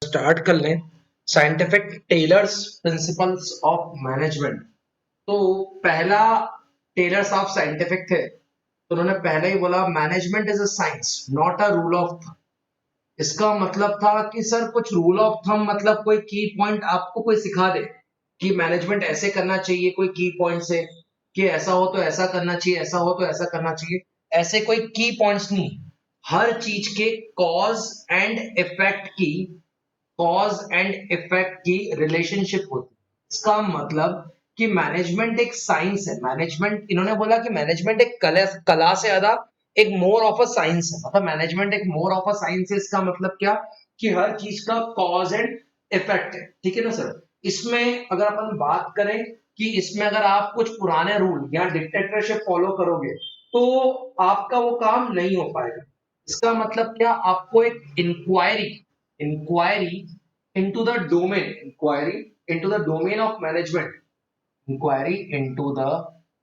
Start कर लें। Scientific Taylor's principles of management. तो पहला टेलर्स ऑफ साइंटिफिक थे, तो उन्होंने पहले ही बोला management is a science not a rule of thumb. इसका मतलब था कि सर कुछ रूल ऑफ थंब मतलब कोई की पॉइंट आपको कोई सिखा दे कि मैनेजमेंट ऐसे करना चाहिए, कोई की पॉइंट से कि ऐसा हो तो ऐसा करना चाहिए, ऐसा हो तो ऐसा करना चाहिए, ऐसे कोई की पॉइंट्स नहीं। हर चीज के कॉज एंड इफेक्ट की कॉज एंड इफेक्ट की रिलेशनशिप होती है। इसका मतलब कि मैनेजमेंट एक साइंस है। मैनेजमेंट, इन्होंने बोला कि मैनेजमेंट एक कला से ज्यादा एक मोर ऑफ अ साइंस है। मतलब मैनेजमेंट एक मोर ऑफ अ साइंस है। इसका मतलब क्या कि हर चीज का कॉज एंड इफेक्ट है। ठीक है ना सर? इसमें अगर अपन बात करें कि इसमें अगर आप कुछ पुराने रूल या डिक्टेटरशिप फॉलो करोगे तो आपका वो काम नहीं हो पाएगा। इसका मतलब क्या, आपको एक inquiry into the domain inquiry into the domain of management inquiry into the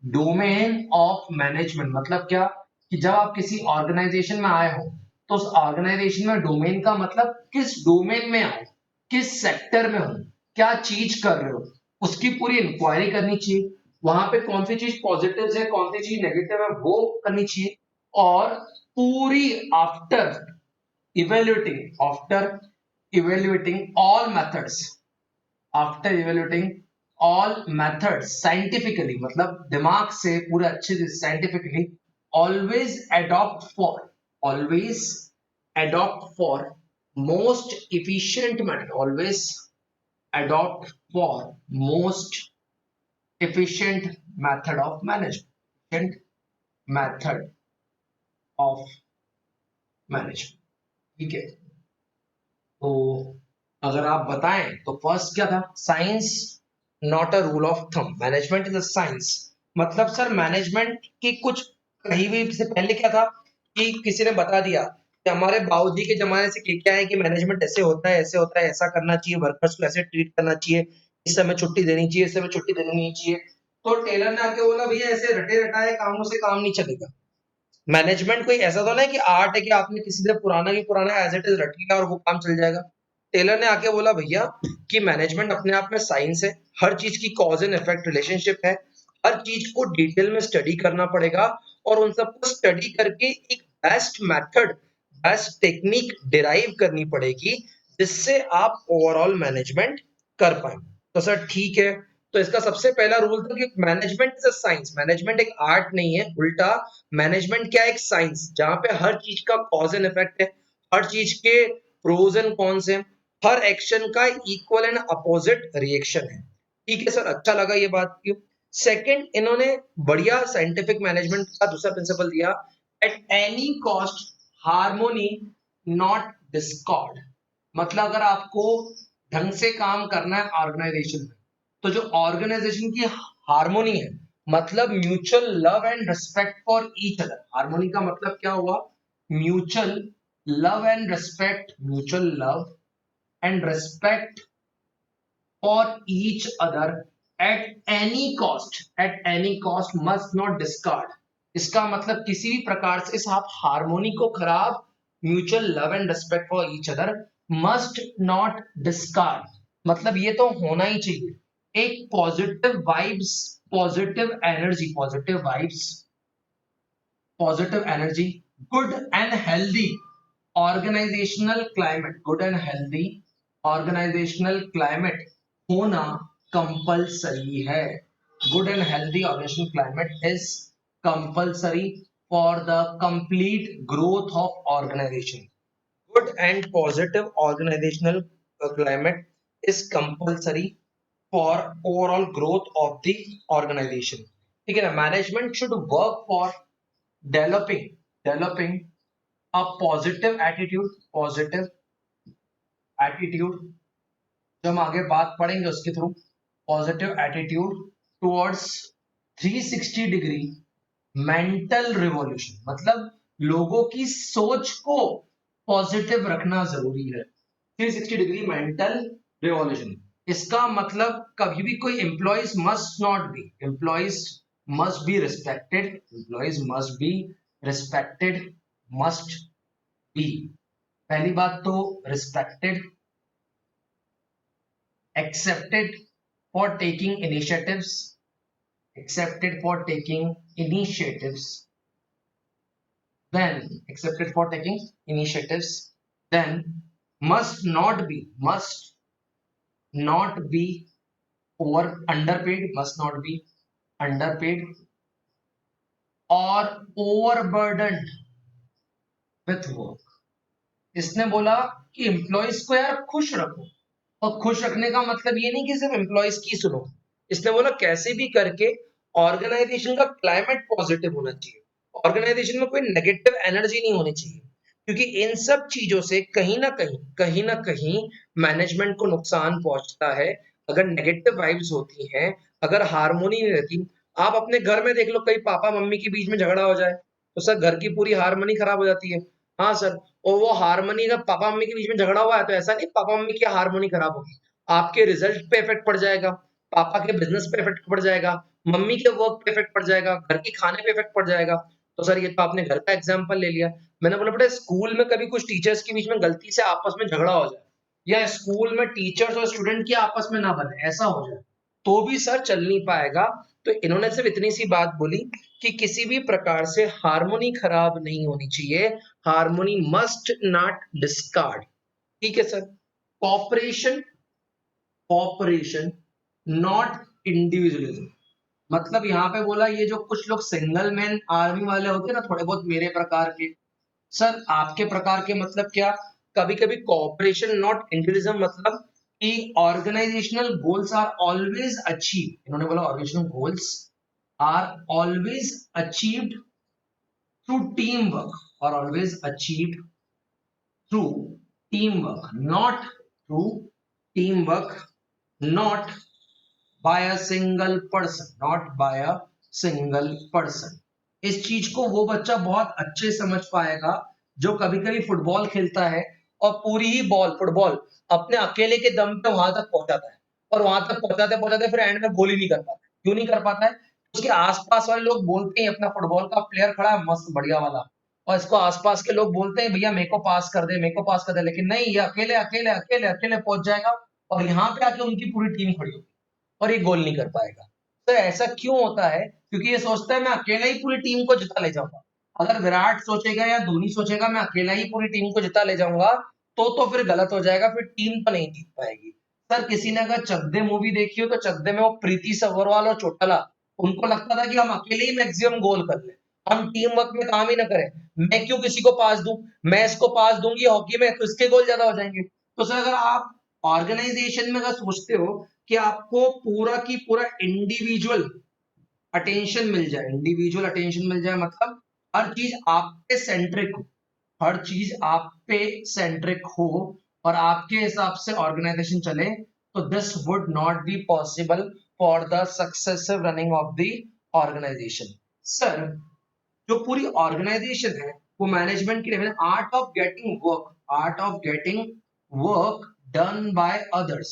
domain of management मतलब क्या कि जब आप किसी ऑर्गेनाइजेशन में आए हो तो उस ऑर्गेनाइजेशन में डोमेन का मतलब किस डोमेन में आओ, किस सेक्टर में हो, क्या चीज कर रहे हो, उसकी पूरी इंक्वायरी करनी चाहिए। वहां पे कौन सी चीज पॉजिटिव है, कौन सी चीज नेगेटिव है, वो करनी चाहिए। और पूरी after evaluating all methods after evaluating all methods scientifically मतलब दिमाग से पूरे अच्छे से scientifically always always adopt for most efficient method always adopt for most efficient method of management efficient method of management। ठीक है, तो अगर आप बताएं तो फर्स्ट क्या था, science not a rule of thumb, management is a science. मतलब सर मैनेजमेंट की कुछ कहीं भी से पहले क्या था कि किसी ने बता दिया कि हमारे बाबूजी के जमाने से क्या है कि मैनेजमेंट ऐसे होता है, ऐसे होता है, ऐसा करना चाहिए, वर्कर्स को ऐसे ट्रीट करना चाहिए, इस समय छुट्टी देनी चाहिए, इस समय छुट्टी देनी नहीं चाहिए। तो टेलर ने आके बोला भैया ऐसे रटे रटाए कामों से काम नहीं चलेगा। मैनेजमेंट कोई ऐसा तो नहीं कि आर्ट है कि आपने किसी से पुराना की पुराना एज इट इज रट लिया और वो काम चल जाएगा। टेलर ने आके बोला भैया कि मैनेजमेंट अपने आप में साइंस है, हर चीज की कॉज एंड इफेक्ट रिलेशनशिप है, हर चीज को डिटेल में स्टडी करना पड़ेगा और उन सबको स्टडी करके एक best method, best technique derive करनी पड़ेगी जिससे आप ओवरऑल मैनेजमेंट कर पाए। तो सर ठीक है, तो इसका सबसे पहला रूल था कि management is a science, management एक आर्ट नहीं है, उल्टा मैनेजमेंट क्या है, एक साइंस जहां पे हर चीज का कॉज एंड इफेक्ट है, हर चीज के प्रोज एंड कॉन्स है, हर एक्शन का इक्वल एंड अपोजिट रिएक्शन है। ठीक है सर, अच्छा लगा ये बात की। सेकंड, इन्होंने बढ़िया साइंटिफिक मैनेजमेंट का दूसरा प्रिंसिपल दिया, at any cost harmony not Discord. मतलब अगर आपको ढंग से काम करना है ऑर्गेनाइजेशन में, तो जो ऑर्गेनाइजेशन की हार्मोनी है, मतलब mutual love and respect for each other. Harmony का मतलब क्या हुआ, mutual love and respect, mutual love and respect for each other at any cost must not discard. इसका मतलब किसी भी प्रकार से इस आप हार्मोनी को खराब, mutual love and respect for each other must not discard, मतलब ये तो होना ही चाहिए। एक positive vibes, positive energy, positive vibes, positive energy, good and healthy organisational climate, good and healthy organisational climate होना कंपलसरी है। Good and healthy organisational climate is compulsory for the complete growth of organisation. Good and positive organizational climate is compulsory for overall growth of the organization। ठीक है ना? Management should work for developing developing a positive attitude, जो हम आगे बात पढ़ेंगे उसके through, positive attitude towards 360 degree mental revolution. मतलब लोगों की सोच को पॉजिटिव रखना जरूरी है। 360 डिग्री मेंटल रिवॉल्यूशन, इसका मतलब कभी भी कोई employees must be respected, employees must be respected, must be, पहली बात तो respected, accepted for taking initiatives, accepted for taking initiatives, then accepted for taking initiatives, then must not be underpaid, must not be underpaid or overburdened with work. इसने बोला कि employees को यार खुश रखो, और खुश रखने का मतलब ये नहीं कि सिर्फ एम्प्लॉयज की सुनो, इसने बोला कैसे भी करके ऑर्गेनाइजेशन का क्लाइमेट पॉजिटिव होना चाहिए, ऑर्गेनाइजेशन में कोई नेगेटिव एनर्जी नहीं होनी चाहिए, क्योंकि इन सब चीजों से कहीं ना कहीं मैनेजमेंट को नुकसान पहुंचता है। अगर नेगेटिव वाइब्स होती हैं, अगर हार्मोनी नहीं रहती, आप अपने घर में देख लो, कई पापा मम्मी के बीच में झगड़ा हो जाए तो सर घर की पूरी हार्मनी खराब हो जाती है। हाँ सर, और वो हार्मनी जब पापा मम्मी के बीच में झगड़ा हुआ है तो ऐसा नहीं पापा मम्मी की हार्मनी खराब होगी, आपके रिजल्ट पे इफेक्ट पड़ जाएगा, पापा के बिजनेस पे इफेक्ट पड़ जाएगा, मम्मी के वर्क पे इफेक्ट पड़ जाएगा, घर के खाने पे इफेक्ट पड़ जाएगा। तो सर ये तो आपने घर का एग्जांपल ले लिया। मैंने बोला बेटा स्कूल में कभी कुछ टीचर्स के बीच में गलती से आपस में झगड़ा हो जाए, या स्कूल में टीचर्स और स्टूडेंट की आपस में ना बने, ऐसा हो जाए तो भी सर चल नहीं पाएगा। तो इन्होंने सिर्फ इतनी सी बात बोली कि किसी भी प्रकार से हार्मोनी खराब नहीं होनी चाहिए, हार्मोनी मस्ट नॉट डिस्कार्ड। ठीक है sir. Cooperation, cooperation not individualism. मतलब यहाँ पे बोला ये जो कुछ लोग सिंगल मैन आर्मी वाले होते हैं ना, थोड़े बहुत मेरे प्रकार के, सर आपके प्रकार के मतलब क्या, कभी कभी कॉपरेशन नॉट इंडिविजुअलिज्म मतलब कि organisational goals are always achieve, इन्होंने बोला organisational goals are always achieved through team work, और always achieved through team work, not through team work, not by a single person, not by a single person. इस चीज को वो बच्चा बहुत अच्छे समझ पाएगा जो कभी कभी फुटबॉल खेलता है और पूरी ही बॉल फुटबॉल अपने अकेले के दम पे वहां तक पहुंचाता है, और वहां तक पहुंचाते पहुंचाते फिर एंड में गोल ही नहीं कर पाता। क्यों नहीं कर पाता है? उसके आसपास वाले लोग बोलते हैं अपना फुटबॉल का प्लेयर खड़ा है मस्त बढ़िया वाला, और इसको आसपास के लोग बोलते हैं भैया मेरे को पास कर दे, मेरे को पास कर दे, लेकिन नहीं, ये अकेले अकेले अकेले अकेले पहुंच जाएगा और यहाँ पे आके उनकी पूरी टीम खड़ी होगी और ये गोल नहीं कर पाएगा। तो ऐसा क्यों होता है? क्योंकि ये सोचता है मैं अकेला ही पूरी टीम को जिता ले जाऊंगा। अगर विराट सोचेगा या धोनी सोचेगा मैं अकेला ही पूरी टीम को जिता ले जाऊंगा, तो फिर गलत हो जाएगा, फिर टीम तो नहीं जीत पाएगी। सर किसी ने अगर चक दे मूवी देखी हो तो चक दे में वो प्रीति सब्बरवाल और चोटाला, उनको लगता था कि हम अकेले ही मैक्सिमम गोल कर ले, हम टीम वर्क में काम ही ना करें, मैं क्यों किसी को पास दूं, मैं इसको पास दूंगी हॉकी में तो इसके गोल ज्यादा हो जाएंगे। तो सर अगर आप ऑर्गेनाइजेशन में अगर सोचते हो कि आपको पूरा की पूरा इंडिविजुअल अटेंशन मिल जाए, इंडिविजुअल अटेंशन मिल जाए मतलब हर चीज आप पे सेंट्रिक हो, हर चीज आप पे सेंट्रिक हो और आपके हिसाब से ऑर्गेनाइजेशन चले, तो this would not be possible for the successive running of the organisation. Sir जो पूरी ऑर्गेनाइजेशन है वो मैनेजमेंट की level, art of getting work, art of getting work done by others,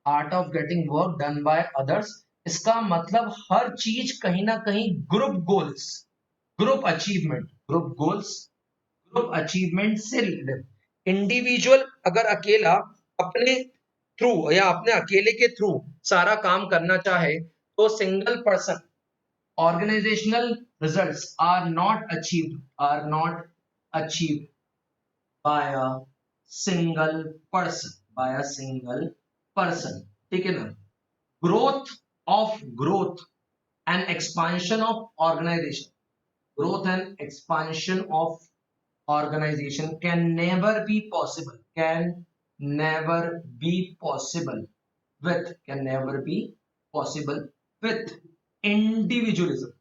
art of getting work done by others. इसका मतलब हर चीज कहीं ना कहीं group goals, group achievement, group goals, group achievement से रिलेटेड। इंडिविजुअल अगर अकेला अपने थ्रू या अपने अकेले के थ्रू सारा काम करना चाहे तो single person organizational results are not achieved by a single person, by a single person। ठीक है ना? growth of growth and expansion of organization, growth and expansion of organization can never be possible, can never be possible with, can never be possible with individualism।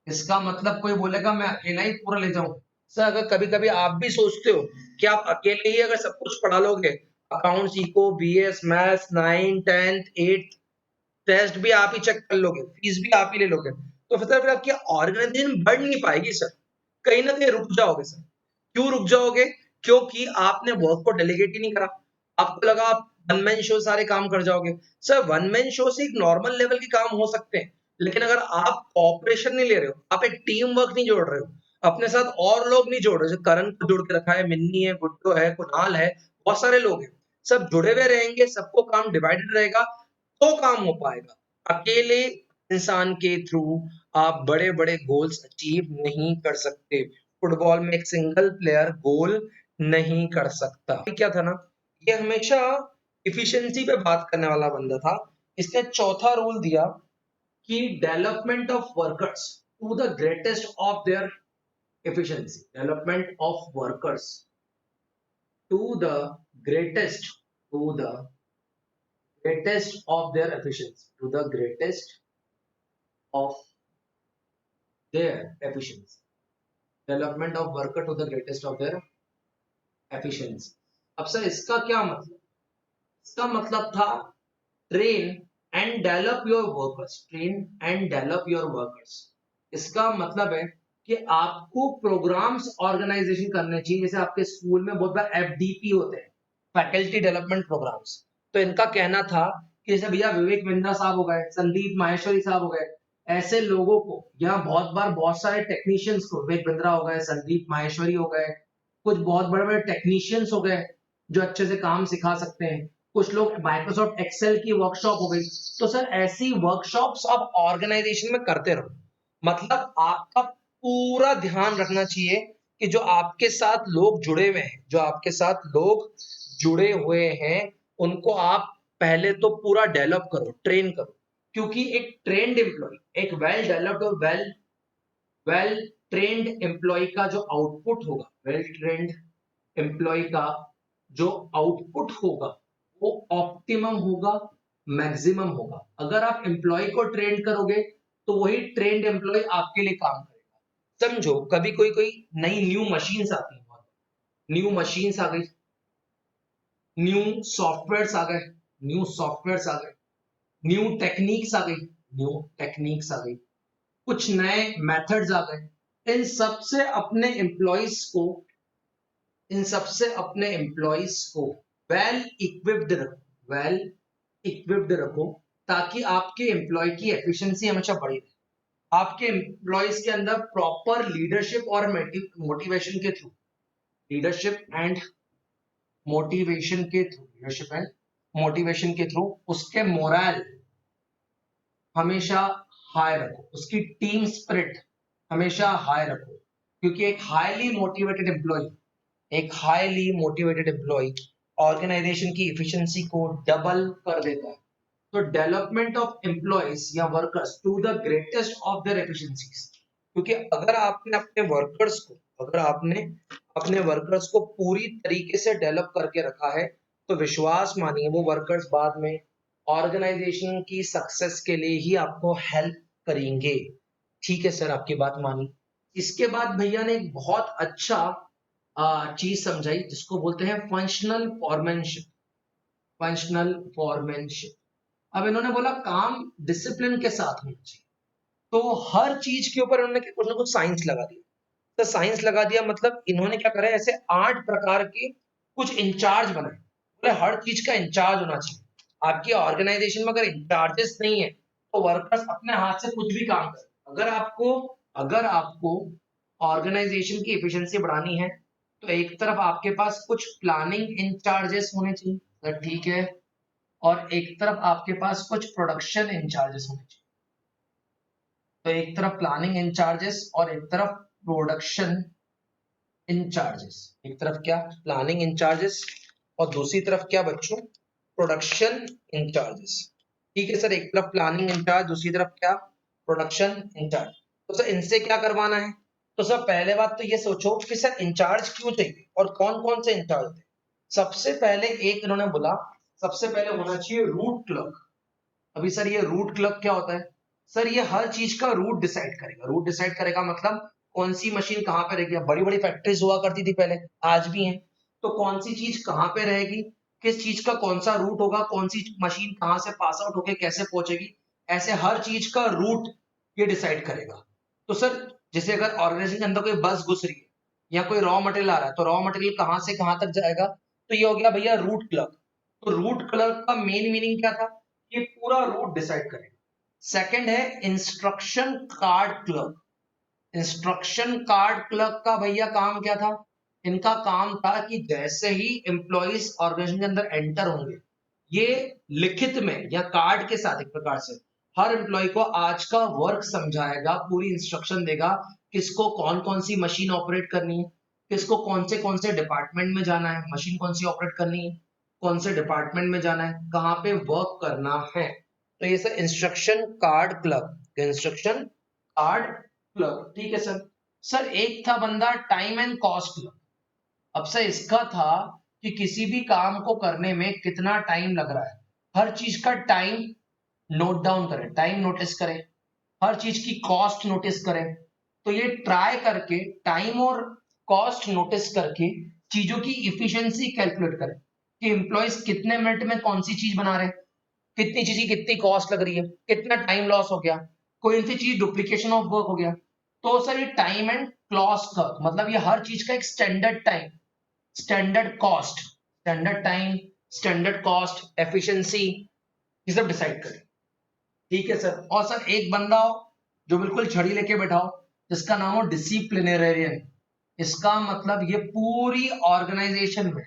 इसका मतलब कोई बोलेगा मैं अकेला ही पूरा ले जाऊं, सर अगर कभी कभी आप भी सोचते हो कि आप अकेले ही अगर सब कुछ पढ़ा लोगे, accounts eco BS maths 9 10th 8th test भी आप ही चेक कर लोगे, फीस भी आप ही ले लोगे, तो फिर आपकी ऑर्गेनाइजेशन बढ़ नहीं पाएगी सर, कहीं ना कहीं रुक जाओगे सर। क्यों रुक जाओगे? क्योंकि आपने वर्क को डेलीगेट ही नहीं करा, आपको लगा आप वन मैन शो सारे काम कर जाओगे। सर वन मैन शो से एक नॉर्मल लेवल के काम हो सकते हैं, लेकिन अगर आप कॉपरेशन नहीं ले रहे हो, आप एक टीम वर्क नहीं जोड़ रहे हो, अपने साथ और लोग नहीं जोड़ रहे हो, करण को जोड़ के रखा है, मिन्नी है, गुड्डो है, कुणाल है, बहुत सारे लोग हैं, सब जुड़े हुए रहेंगे, सबको काम डिवाइडेड रहेगा तो काम हो पाएगा। अकेले इंसान के थ्रू आप बड़े बड़े गोल्स अचीव नहीं कर सकते। फुटबॉल में एक सिंगल प्लेयर गोल नहीं कर सकता। क्या था ना, ये हमेशा इफिशिएंसी पे बात करने वाला बंदा था। इसने चौथा रूल दिया कि development of workers to the greatest of their efficiency, development of workers to the greatest, to the greatest of their efficiency, to the greatest of their efficiency, development of worker to the greatest of their efficiency. अब sir इसका क्या मतलब? इसका मतलब था train and develop your workers, train and develop your workers. इसका मतलब है कि आपको प्रोग्राम्स ऑर्गेनाइजेशन करने चाहिए, जैसे आपके स्कूल में बहुत बार एफडीपी होते हैं, फैकल्टी डेवलपमेंट प्रोग्राम्स। तो इनका कहना था कि जैसे भैया विवेक बिंद्रा साहब हो गए, संदीप माहेश्वरी साहब हो गए, ऐसे लोगों को, यहाँ बहुत बार बहुत सारे टेक्नीशियंस को, विवेक बिंद्रा हो गए, संदीप माहेश्वरी हो गए, कुछ बहुत बड़े बड़े टेक्नीशियंस हो गए जो अच्छे से काम सिखा सकते हैं, कुछ लोग माइक्रोसॉफ्ट एक्सेल की वर्कशॉप हो गई। तो सर ऐसी वर्कशॉप्स आप ऑर्गेनाइजेशन में करते रहो। मतलब आपका पूरा ध्यान रखना चाहिए कि जो आपके साथ लोग जुड़े हुए हैं, जो आपके साथ लोग जुड़े हुए हैं, उनको आप पहले तो पूरा डेवलप करो, ट्रेन करो। क्योंकि एक ट्रेंड एम्प्लॉय, एक वेल डेवलप्ड और वेल ट्रेंड एम्प्लॉय का जो आउटपुट होगा, वेल ट्रेंड एम्प्लॉय का जो आउटपुट होगा वो ऑप्टिमम होगा, मैक्सिमम होगा। अगर आप एम्प्लॉय को ट्रेन करोगे तो वही ट्रेंड एम्प्लॉय आपके लिए काम करेगा। समझो कभी कोई कोई नई न्यू मशीन्स आती हैं, न्यू मशीन्स आ गई, न्यू सॉफ्टवेयर्स आ गए, न्यू सॉफ्टवेयर्स आ गए, न्यू टेक्निक्स आ गई, न्यू टेक्निक्स आ गई, कुछ नए मेथड्स आ गए। इन सबसे अपने एम्प्लॉयज को, इन सबसे अपने एम्प्लॉयज को वेल इक्विप्ड रखो, वेल इक्विप्ड रखो, ताकि आपके एम्प्लॉय की एफिशिएंसी हमेशा बढ़ी रहे। आपके एम्प्लॉयज के अंदर प्रॉपर लीडरशिप और मोटिवेशन के थ्रू, लीडरशिप एंड मोटिवेशन के थ्रू, लीडरशिप एंड मोटिवेशन के थ्रू उसके मोरल हमेशा हाई रखो, उसकी टीम स्पिरिट हमेशा हाई रखो। क्योंकि एक हाईली मोटिवेटेड एम्प्लॉय, एक हाईली मोटिवेटेड एम्प्लॉय ऑर्गेनाइजेशन की एफिशिएंसी को डबल कर देता है। तो डेवलपमेंट ऑफ एम्प्लॉयज या workers to the greatest of their efficiencies, क्योंकि अगर आपने अपने वर्कर्स को, अगर आपने अपने वर्कर्स को पूरी तरीके से डेवलप करके रखा है, तो विश्वास मानिए वो वर्कर्स बाद में ऑर्गेनाइजेशन की सक्सेस के लिए ही आपको हेल्प करेंगे। ठीक है सर, आपकी बात मानी। इसके बाद भैया ने एक बहुत अच्छा चीज समझाई जिसको बोलते हैं फंक्शनल फॉर्मेनशिप, फंक्शनल फॉर्मेनशिप। अब इन्होंने बोला काम डिसिप्लिन के साथ होना चाहिए, तो हर चीज के ऊपर इन्होंने कुछ ना कुछ साइंस लगा दिया। तो साइंस लगा दिया मतलब इन्होंने क्या करा, ऐसे 8 प्रकार के कुछ इंचार्ज बनाए। बोले हर चीज का इंचार्ज होना चाहिए। आपकी ऑर्गेनाइजेशन में अगर इंचार्जेस नहीं है तो वर्कर्स अपने हाथ से कुछ भी काम करें। अगर आपको ऑर्गेनाइजेशन की एफिशिएंसी बढ़ानी है तो एक तरफ आपके पास कुछ प्लानिंग इंचार्जेस होने चाहिए, तो ठीक है, और एक तरफ आपके पास कुछ प्रोडक्शन इंचार्जेस होने चाहिए। तो एक तरफ प्लानिंग इंचार्जेस और एक तरफ प्रोडक्शन इंचार्जेस। एक तरफ क्या, प्लानिंग इंचार्जेस, और दूसरी तरफ क्या बच्चों, प्रोडक्शन इंचार्जेस। ठीक है सर, एक तरफ प्लानिंग इंचार्ज, दूसरी तरफ क्या, प्रोडक्शन इंचार्ज। तो सर इनसे क्या करवाना है? तो सर पहले बात तो ये सोचो कि सर इंचार्ज क्यों चाहिए और कौन कौन से इंचार्ज थे। सबसे पहले एक इन्होंने बोला, सबसे पहले होना चाहिए रूट क्लर्क। अभी सर ये रूट क्लर्क क्या होता है? सर ये हर चीज का रूट डिसाइड करेगा। रूट डिसाइड करेगा मतलब कौन सी मशीन कहाँ पे रहेगी। बड़ी बड़ी फैक्ट्रीज हुआ करती थी पहले, आज भी हैं, तो कौन सी चीज कहाँ पे रहेगी, किस चीज का कौन सा रूट होगा, कौन सी मशीन कहाँ से पास आउट होके कैसे पहुंचेगी, ऐसे हर चीज का रूट ये डिसाइड करेगा। तो सर जैसे अगर ऑर्गेनाइजेशन के अंदर कोई बस घुस रही है या कोई रॉ मटेरियल आ रहा है, तो रॉ मटेरियल कहाँ से कहाँ तक जाएगा, तो ये हो गया भैया रूट क्लर्क। तो रूट क्लर्क का मेन मीनिंग क्या था, ये पूरा रूट डिसाइड करेगा। सेकंड है instruction card clerk. Instruction card clerk का भैया काम क्या था, इनका काम था कि जैसे ही एम्प्लॉइज ऑर्गेनाइजेशन के अंदर एंटर होंगे, ये लिखित में या कार्ड के साथ एक प्रकार से हर एम्प्लॉय को आज का वर्क समझाएगा, पूरी इंस्ट्रक्शन देगा, किसको कौन कौन सी मशीन ऑपरेट करनी है, किसको कौन से डिपार्टमेंट में जाना है, मशीन कौन सी ऑपरेट करनी है, कौन से डिपार्टमेंट में जाना है, कहाँ पे वर्क करना है। तो ये sir instruction card club, instruction card club, ठीक है सर। सर एक था बंदा टाइम एंड कॉस्ट क्लब। अब सर इसका था कि किसी भी काम को करने में कितना टाइम लग रहा है, हर चीज का टाइम नोट डाउन करें, टाइम नोटिस करें, हर चीज की कॉस्ट नोटिस करें। तो ये ट्राई करके टाइम और कॉस्ट नोटिस करके चीजों की इफिशिएंसी कैलकुलेट करें कि एम्प्लॉयज कितने मिनट में कौन सी चीज बना रहे हैं, कितनी चीज की कितनी कॉस्ट लग रही है, कितना टाइम लॉस हो गया, कोई सी चीज डुप्लीकेशन ऑफ वर्क हो गया। तो सर ये टाइम एंड कॉस्ट का मतलब ये हर चीज का एक standard time, standard cost, standard time, standard cost, efficiency, ये सब डिसाइड करें। ठीक है सर। और सर एक बंदा हो जो बिल्कुल छड़ी लेके बैठा हो, जिसका नाम हो डिसिप्लिनेरियन। इसका मतलब ये पूरी ऑर्गेनाइजेशन में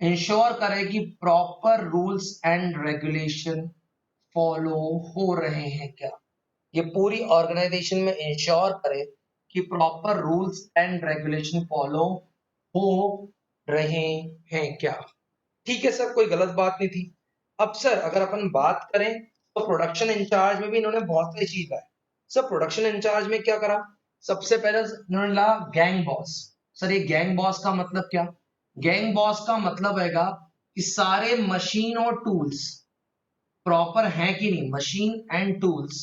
इंश्योर करे कि proper rules and regulation follow हो रहे हैं क्या। ये पूरी ऑर्गेनाइजेशन में इंश्योर करे कि proper rules and regulation follow हो रहे हैं क्या। ठीक है सर, कोई गलत बात नहीं थी। अब सर अगर अपन बात करें तो प्रोडक्शन इंचार्ज में भी इन्होंने बहुत सारी चीज लाए। सर प्रोडक्शन इंचार्ज में क्या करा, सबसे पहले इन्होंने ला गैंग बॉस। सर ये गैंग बॉस का मतलब क्या, गैंग बॉस का मतलब हैगा कि सारे मशीन और टूल्स प्रॉपर हैं कि नहीं, मशीन एंड टूल्स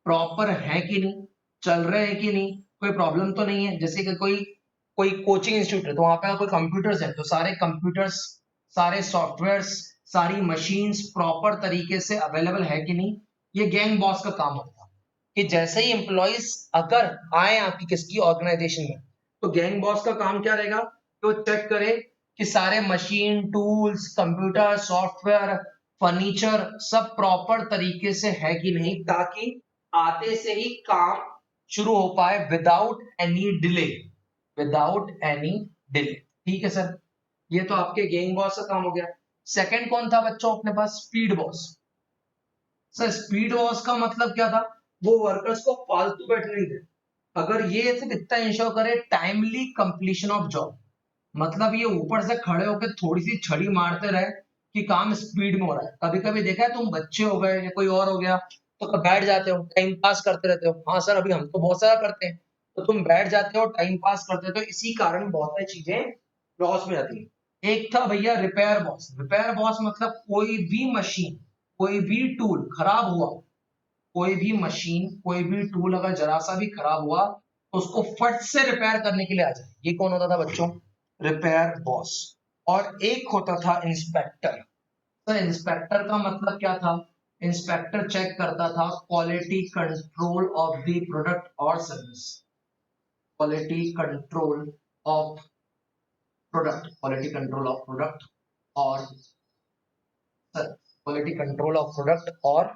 प्रॉपर है कि नहीं, चल रहे हैं कि नहीं, कोई प्रॉब्लम तो नहीं है। जैसे कि कोई कोई कोचिंग इंस्टीट्यूट है तो वहां पे कोई कंप्यूटर्स है तो सारे कंप्यूटर्स, सारे सॉफ्टवेयर्स, सारी मशीन्स प्रॉपर तरीके से अवेलेबल है कि नहीं। ये गैंग बॉस का काम होता है कि जैसे ही एम्प्लॉइज अगर आए आपकी किसकी ऑर्गेनाइजेशन में, तो गैंग बॉस का काम क्या रहेगा कि वो चेक करे कि सारे machine tools computer software furniture सब प्रॉपर तरीके से है कि नहीं, ताकि आते से ही काम शुरू हो पाए without any delay, without any delay. ठीक है सर, ये तो आपके गैंग बॉस का काम हो गया। सेकंड कौन था बच्चों अपने पास, speed boss. Sir speed boss का मतलब क्या था, वो वर्कर्स को फालतू बैठने नहीं दे, अगर ये सिर्फ इतना इंश्योर करे टाइमली कंप्लीशन ऑफ जॉब, मतलब ये ऊपर से खड़े होकर थोड़ी सी छड़ी मारते रहे कि काम स्पीड में हो रहा है। कभी कभी देखा है तुम, बच्चे हो गए या कोई और हो गया तो बैठ जाते हो टाइम पास करते रहते हो। हाँ सर अभी हम तो बहुत सारा करते हैं, तो तुम बैठ जाते हो टाइम पास करते हो, तो इसी कारण बहुत सारी चीजें लॉस में जाती है। एक था भैया रिपेयर बॉस। रिपेयर बॉस मतलब कोई भी मशीन, कोई भी टूल खराब हुआ, कोई भी मशीन कोई भी टूल अगर जरा सा भी खराब हुआ तो उसको फट से रिपेयर करने के लिए आ जाए। ये कौन होता था बच्चों, रिपेयर बॉस। और एक होता था इंस्पेक्टर। तो इंस्पेक्टर का मतलब क्या था, इंस्पेक्टर चेक करता था quality control of the product और service, quality control of product, quality control of product और क्वालिटी कंट्रोल ऑफ प्रोडक्ट और